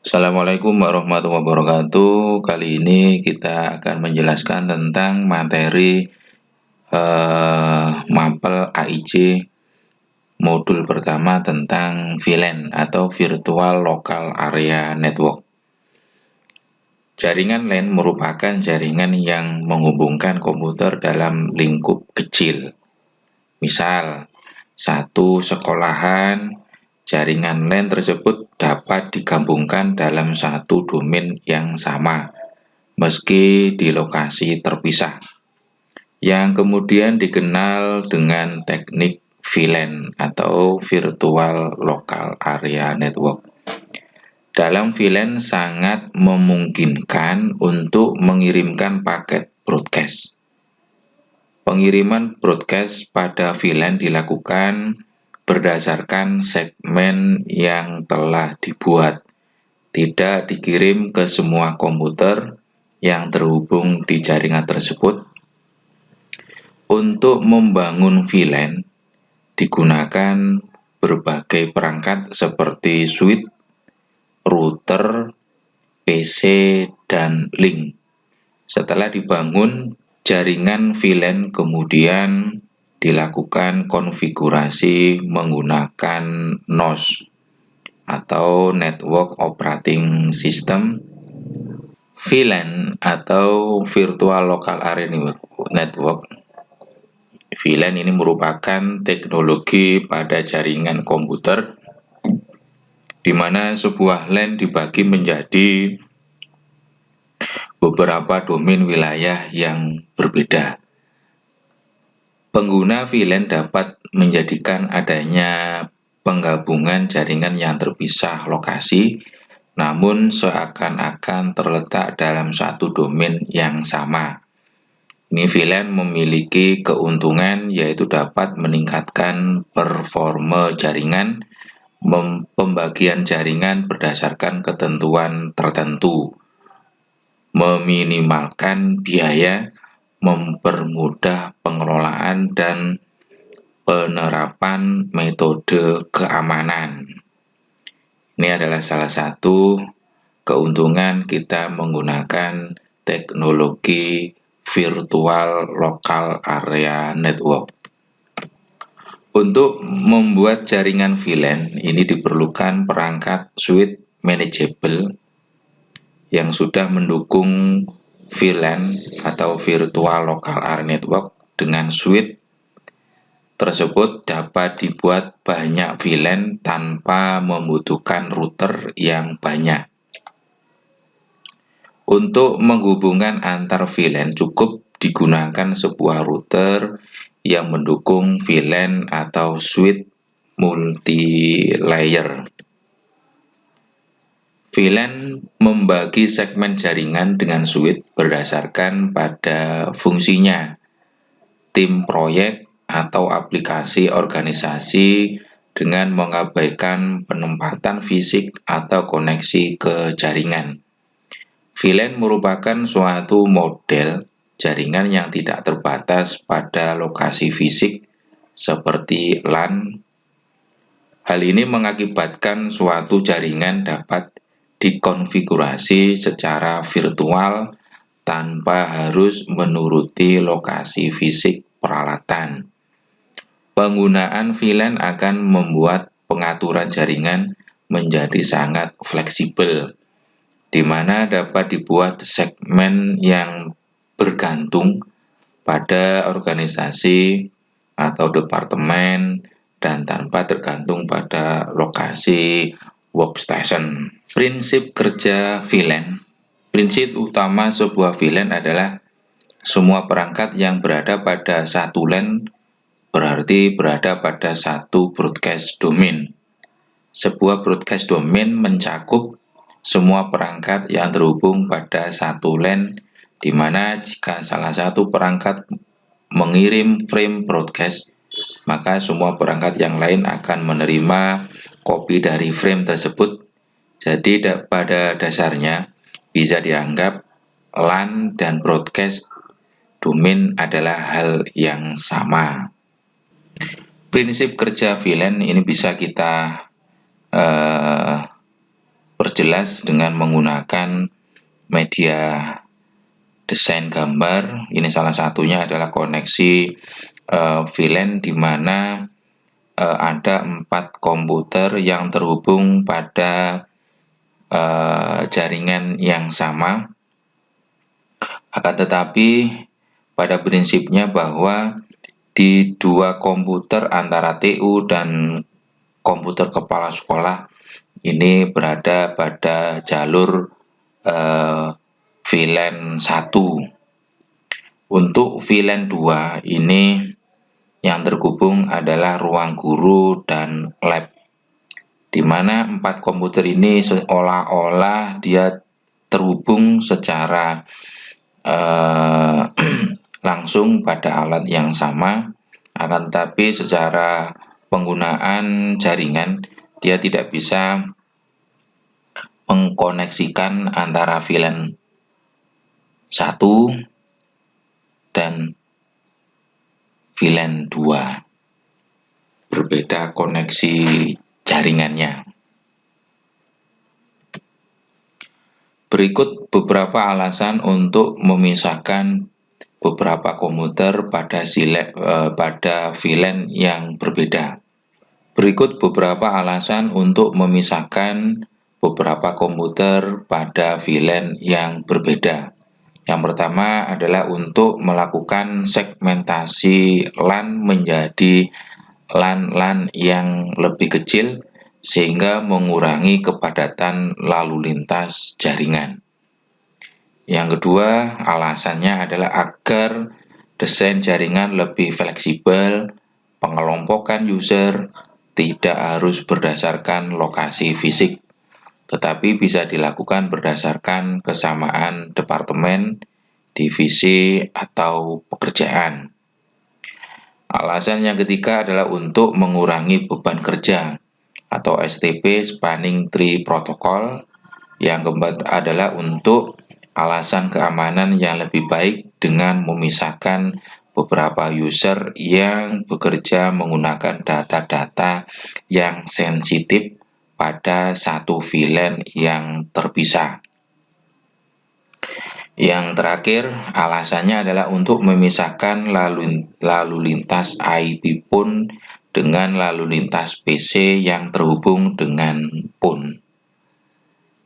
Assalamualaikum warahmatullahi wabarakatuh. Kali ini kita akan menjelaskan tentang materi mapel AIC modul pertama tentang VLAN atau Virtual Local Area Network. Jaringan LAN merupakan jaringan yang menghubungkan komputer dalam lingkup kecil. Misal, satu sekolahan, jaringan LAN tersebut dapat digabungkan dalam satu domain yang sama, meski di lokasi terpisah, yang kemudian dikenal dengan teknik VLAN atau Virtual Local Area Network. Dalam VLAN sangat memungkinkan untuk mengirimkan paket broadcast. Pengiriman broadcast pada VLAN dilakukan berdasarkan segmen yang telah dibuat, tidak dikirim ke semua komputer yang terhubung di jaringan tersebut. Untuk membangun VLAN digunakan berbagai perangkat seperti switch, router, PC, dan link. Setelah dibangun, jaringan VLAN kemudian dilakukan konfigurasi menggunakan NOS atau Network Operating System. VLAN atau Virtual Local Area Network. VLAN ini merupakan teknologi pada jaringan komputer di mana sebuah LAN dibagi menjadi beberapa domain wilayah yang berbeda. Pengguna VLAN dapat menjadikan adanya penggabungan jaringan yang terpisah lokasi, namun seakan-akan terletak dalam satu domain yang sama. Ini VLAN memiliki keuntungan yaitu dapat meningkatkan performa jaringan, pembagian jaringan berdasarkan ketentuan tertentu, meminimalkan biaya, mempermudah pengelolaan dan penerapan metode keamanan. Ini adalah salah satu keuntungan kita menggunakan teknologi Virtual Local Area Network. Untuk membuat jaringan VLAN ini diperlukan perangkat switch manageable yang sudah mendukung VLAN atau Virtual Local Area Network. Dengan switch tersebut dapat dibuat banyak VLAN tanpa membutuhkan router yang banyak. Untuk menghubungkan antar VLAN cukup digunakan sebuah router yang mendukung VLAN atau switch multi-layer. VLAN membagi segmen jaringan dengan switch berdasarkan pada fungsinya. Tim proyek atau aplikasi organisasi dengan mengabaikan penempatan fisik atau koneksi ke jaringan. VLAN merupakan suatu model jaringan yang tidak terbatas pada lokasi fisik seperti LAN. Hal ini mengakibatkan suatu jaringan dapat dikonfigurasi secara virtual tanpa harus menuruti lokasi fisik peralatan. Penggunaan VLAN akan membuat pengaturan jaringan menjadi sangat fleksibel, di mana dapat dibuat segmen yang bergantung pada organisasi atau departemen dan tanpa tergantung pada lokasi workstation. Prinsip kerja VLAN. Prinsip utama sebuah VLAN adalah semua perangkat yang berada pada satu LAN berarti berada pada satu broadcast domain. Sebuah broadcast domain mencakup semua perangkat yang terhubung pada satu LAN, di mana jika salah satu perangkat mengirim frame broadcast, maka semua perangkat yang lain akan menerima kopi dari frame tersebut. Jadi pada dasarnya bisa dianggap LAN dan broadcast domain adalah hal yang sama. Prinsip kerja VLAN ini bisa kita diperjelas dengan menggunakan media desain gambar. Ini salah satunya adalah koneksi VLAN di mana ada 4 komputer yang terhubung pada jaringan yang sama. Akan tetapi pada prinsipnya bahwa di 2 komputer antara TU dan komputer kepala sekolah ini berada pada jalur VLAN 1. Untuk VLAN 2 ini yang terhubung adalah ruang guru dan lab, di mana 4 komputer ini seolah-olah dia terhubung secara langsung pada alat yang sama, akan tetapi secara penggunaan jaringan dia tidak bisa mengkoneksikan antara VLAN 1 dan VLAN 2. Berbeda koneksi jaringannya. Berikut beberapa alasan untuk memisahkan beberapa komputer pada VLAN yang berbeda. Berikut beberapa alasan untuk memisahkan beberapa komputer pada VLAN yang berbeda. Yang pertama adalah untuk melakukan segmentasi LAN menjadi LAN-LAN yang lebih kecil sehingga mengurangi kepadatan lalu lintas jaringan. Yang kedua, alasannya adalah agar desain jaringan lebih fleksibel, pengelompokan user tidak harus berdasarkan lokasi fisik, tetapi bisa dilakukan berdasarkan kesamaan departemen, divisi, atau pekerjaan. Alasan yang ketiga adalah untuk mengurangi beban kerja atau STP Spanning Tree Protocol. Yang keempat adalah untuk alasan keamanan yang lebih baik dengan memisahkan beberapa user yang bekerja menggunakan data-data yang sensitif pada satu VLAN yang terpisah. Yang terakhir, alasannya adalah untuk memisahkan lalu lintas IP PUN dengan lalu lintas PC yang terhubung dengan PUN.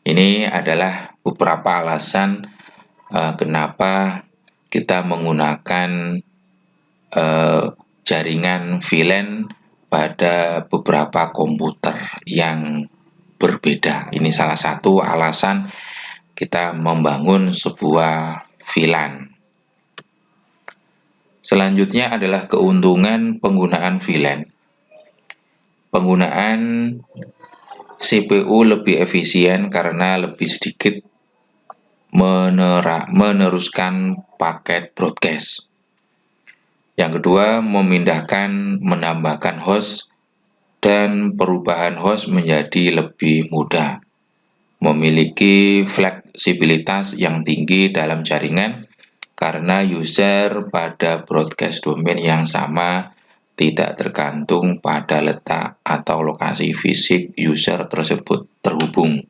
Ini adalah beberapa alasan kenapa kita menggunakan jaringan VLAN pada beberapa komputer yang berbeda. Ini salah satu alasan kita membangun sebuah VLAN. Selanjutnya adalah keuntungan penggunaan VLAN. Penggunaan CPU lebih efisien karena lebih sedikit meneruskan paket broadcast. Yang kedua, menambahkan host dan perubahan host menjadi lebih mudah. Memiliki fleksibilitas yang tinggi dalam jaringan karena user pada broadcast domain yang sama tidak tergantung pada letak atau lokasi fisik user tersebut terhubung.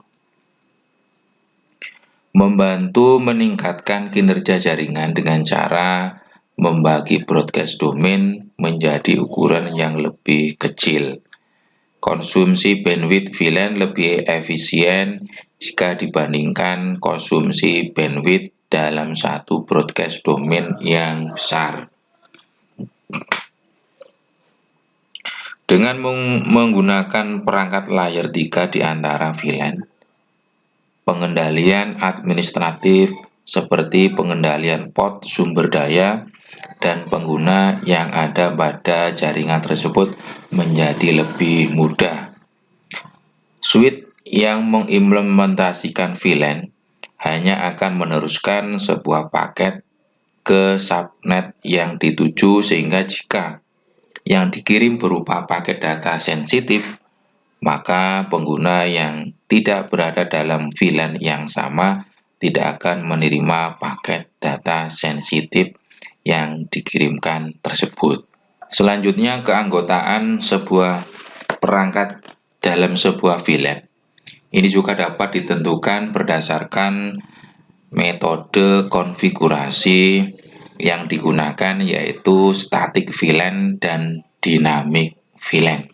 Membantu meningkatkan kinerja jaringan dengan cara membagi broadcast domain menjadi ukuran yang lebih kecil. Konsumsi bandwidth VLAN lebih efisien jika dibandingkan konsumsi bandwidth dalam satu broadcast domain yang besar. Dengan menggunakan perangkat layer 3 di antara VLAN, pengendalian administratif seperti pengendalian port sumber daya dan pengguna yang ada pada jaringan tersebut menjadi lebih mudah. Suite yang mengimplementasikan VLAN hanya akan meneruskan sebuah paket ke subnet yang dituju, sehingga jika yang dikirim berupa paket data sensitif, maka pengguna yang tidak berada dalam VLAN yang sama tidak akan menerima paket data sensitif yang dikirimkan tersebut. Selanjutnya, keanggotaan sebuah perangkat dalam sebuah VLAN. Ini juga dapat ditentukan berdasarkan metode konfigurasi yang digunakan, yaitu static VLAN dan dynamic VLAN.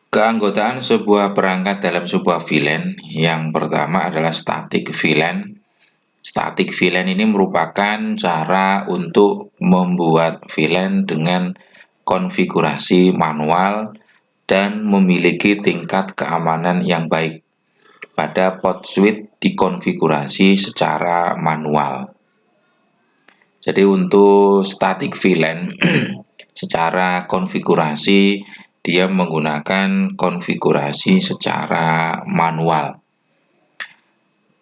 Keanggotaan sebuah perangkat dalam sebuah VLAN yang pertama adalah static VLAN. Static VLAN ini merupakan cara untuk membuat VLAN dengan konfigurasi manual dan memiliki tingkat keamanan yang baik. Pada port switch dikonfigurasi secara manual. Jadi untuk static VLAN secara konfigurasi dia menggunakan konfigurasi secara manual.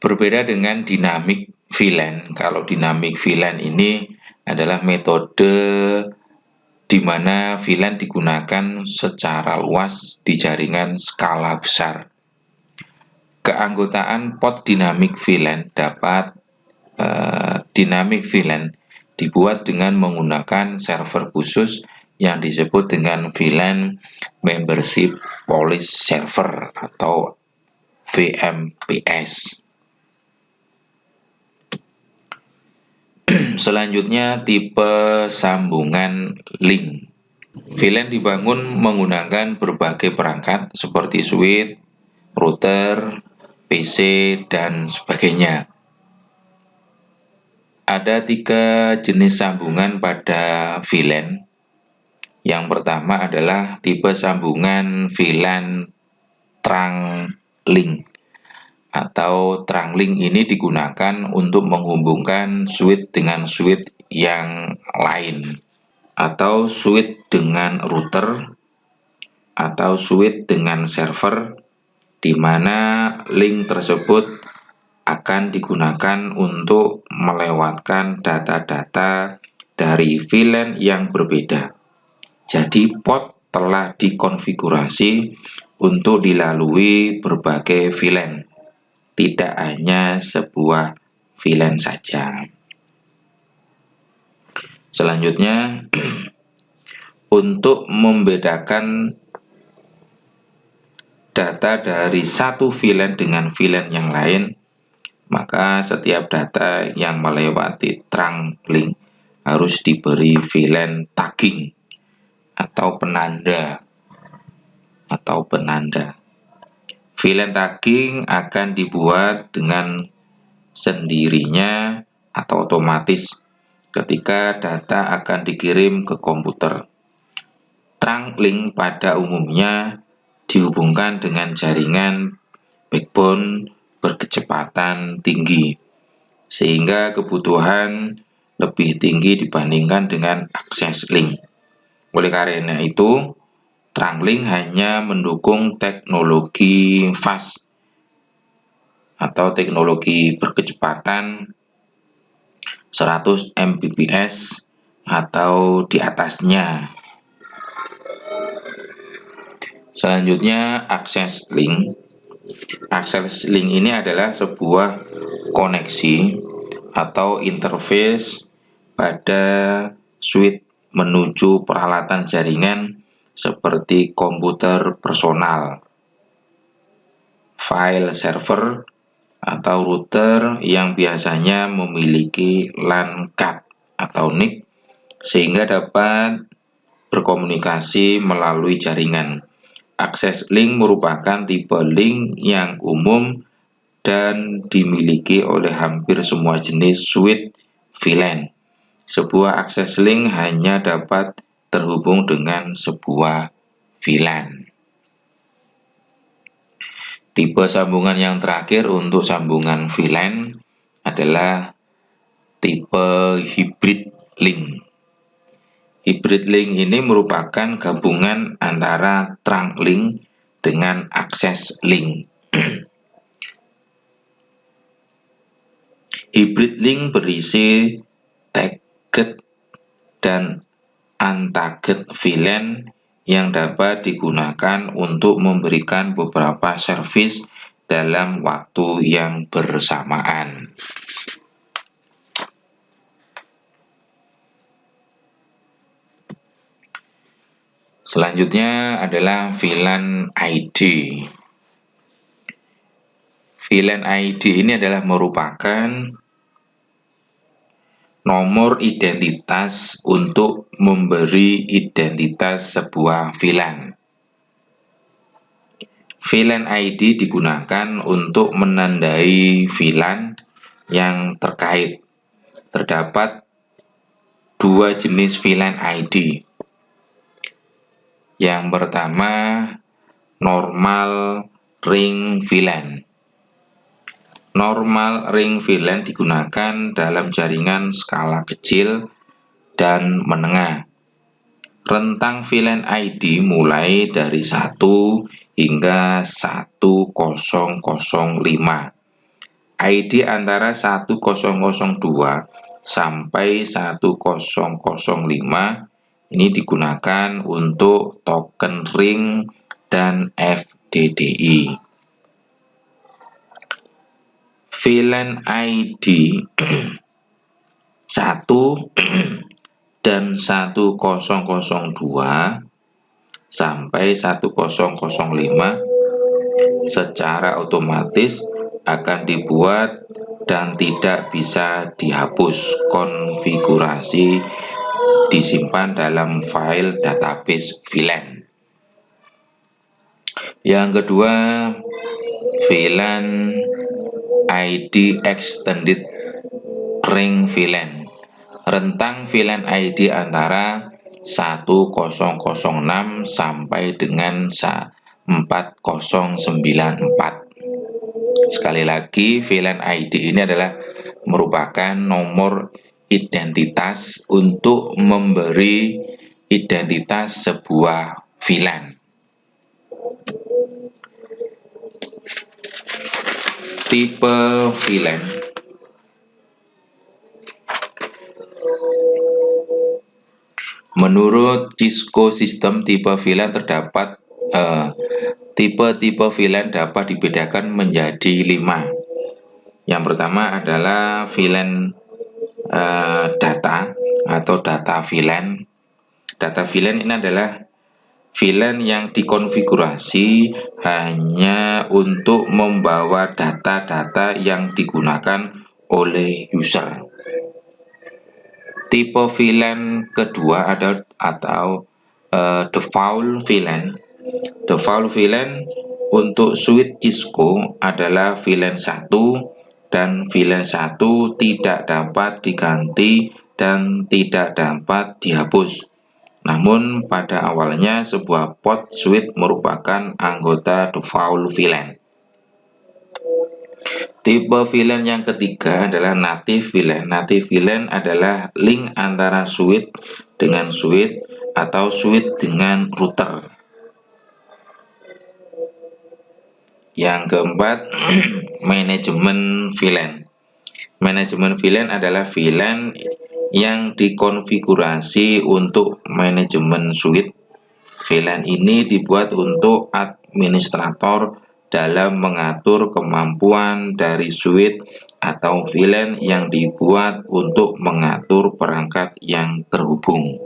Berbeda dengan dynamic VLAN. Kalau dynamic VLAN ini adalah metode di mana VLAN digunakan secara luas di jaringan skala besar. Keanggotaan port dynamic VLAN dynamic VLAN dibuat dengan menggunakan server khusus yang disebut dengan VLAN Membership Policy Server atau VMPS. Selanjutnya, tipe sambungan link. VLAN dibangun menggunakan berbagai perangkat seperti switch, router, PC, dan sebagainya. Ada 3 jenis sambungan pada VLAN. Yang pertama adalah tipe sambungan VLAN trunk link atau trunk link ini digunakan untuk menghubungkan switch dengan switch yang lain, atau switch dengan router, atau switch dengan server, di mana link tersebut akan digunakan untuk melewatkan data-data dari VLAN yang berbeda. Jadi port telah dikonfigurasi untuk dilalui berbagai VLAN, tidak hanya sebuah VLAN saja. Selanjutnya, untuk membedakan data dari satu VLAN dengan VLAN yang lain, maka setiap data yang melewati trunk link harus diberi VLAN tagging atau penanda. VLAN tagging akan dibuat dengan sendirinya atau otomatis ketika data akan dikirim ke komputer. Trunk link pada umumnya dihubungkan dengan jaringan backbone berkecepatan tinggi, sehingga kebutuhan lebih tinggi dibandingkan dengan akses link. Oleh karena itu, trunk link hanya mendukung teknologi fast atau teknologi berkecepatan 100 Mbps atau di atasnya. Selanjutnya, akses link. Akses link ini adalah sebuah koneksi atau interface pada switch menuju peralatan jaringan seperti komputer personal, file server, atau router yang biasanya memiliki LAN card atau NIC sehingga dapat berkomunikasi melalui jaringan. Akses link merupakan tipe link yang umum dan dimiliki oleh hampir semua jenis switch VLAN. Sebuah akses link hanya dapat terhubung dengan sebuah VLAN. Tipe sambungan yang terakhir untuk sambungan VLAN adalah tipe hybrid link. Hybrid link ini merupakan gabungan antara trunk link dengan akses link. Hybrid link berisi tagged dan untagged VLAN yang dapat digunakan untuk memberikan beberapa service dalam waktu yang bersamaan. Selanjutnya adalah VLAN ID. VLAN ID ini adalah merupakan nomor identitas untuk memberi identitas sebuah VLAN. VLAN ID digunakan untuk menandai VLAN yang terkait. Terdapat dua jenis VLAN ID. Yang pertama, normal ring VLAN. Normal ring VLAN digunakan dalam jaringan skala kecil dan menengah. Rentang VLAN ID mulai dari 1 hingga 1005. ID antara 1002 sampai 1005 ini digunakan untuk token ring dan FDDI. VLAN ID 1 dan 1002 sampai 1005 secara otomatis akan dibuat dan tidak bisa dihapus. Konfigurasi disimpan dalam file database VLAN. Yang kedua, VLAN ID Extended Ring VLAN. Rentang VLAN ID antara 1006 sampai dengan 4094. Sekali lagi, VLAN ID ini adalah merupakan nomor identitas untuk memberi identitas sebuah VLAN. Tipe VLAN. Menurut Cisco System, tipe VLAN terdapat tipe-tipe VLAN dapat dibedakan menjadi 5. Yang pertama adalah VLAN data atau data VLAN. Data VLAN ini adalah VLAN yang dikonfigurasi hanya untuk membawa data-data yang digunakan oleh user. Tipe VLAN kedua atau default VLAN. Default VLAN untuk suite Cisco adalah VLAN 1 dan VLAN 1 tidak dapat diganti dan tidak dapat dihapus. Namun pada awalnya sebuah port suite merupakan anggota default VLAN. Tipe VLAN yang ketiga adalah native VLAN. Native VLAN adalah link antara suite dengan suite atau suite dengan router. Yang keempat, manajemen VLAN. Manajemen VLAN adalah VLAN yang dikonfigurasi untuk manajemen suite. VLAN ini dibuat untuk administrator dalam mengatur kemampuan dari suite atau VLAN yang dibuat untuk mengatur perangkat yang terhubung.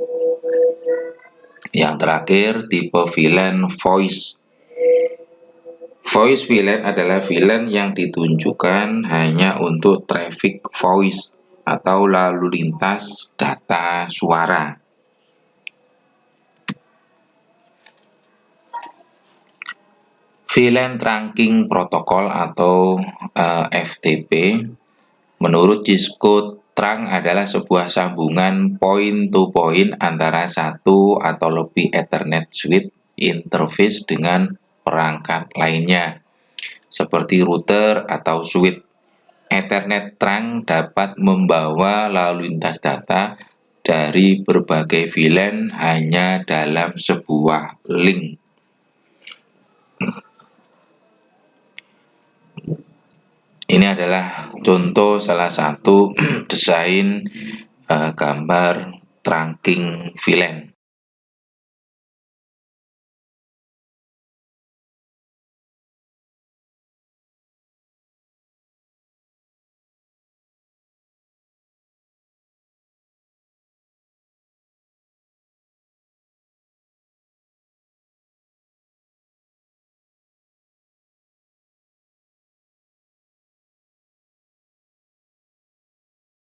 Yang terakhir, tipe VLAN voice. Voice VLAN adalah VLAN yang ditunjukkan hanya untuk traffic voice atau lalu lintas data suara. VLAN Trunking Protocol atau FTP. Menurut Cisco, trunk adalah sebuah sambungan point-to-point antara satu atau lebih Ethernet switch interface dengan perangkat lainnya, seperti router atau switch. Ethernet trunk dapat membawa lalu lintas data dari berbagai VLAN hanya dalam sebuah link. Ini adalah contoh salah satu desain gambar trunking VLAN.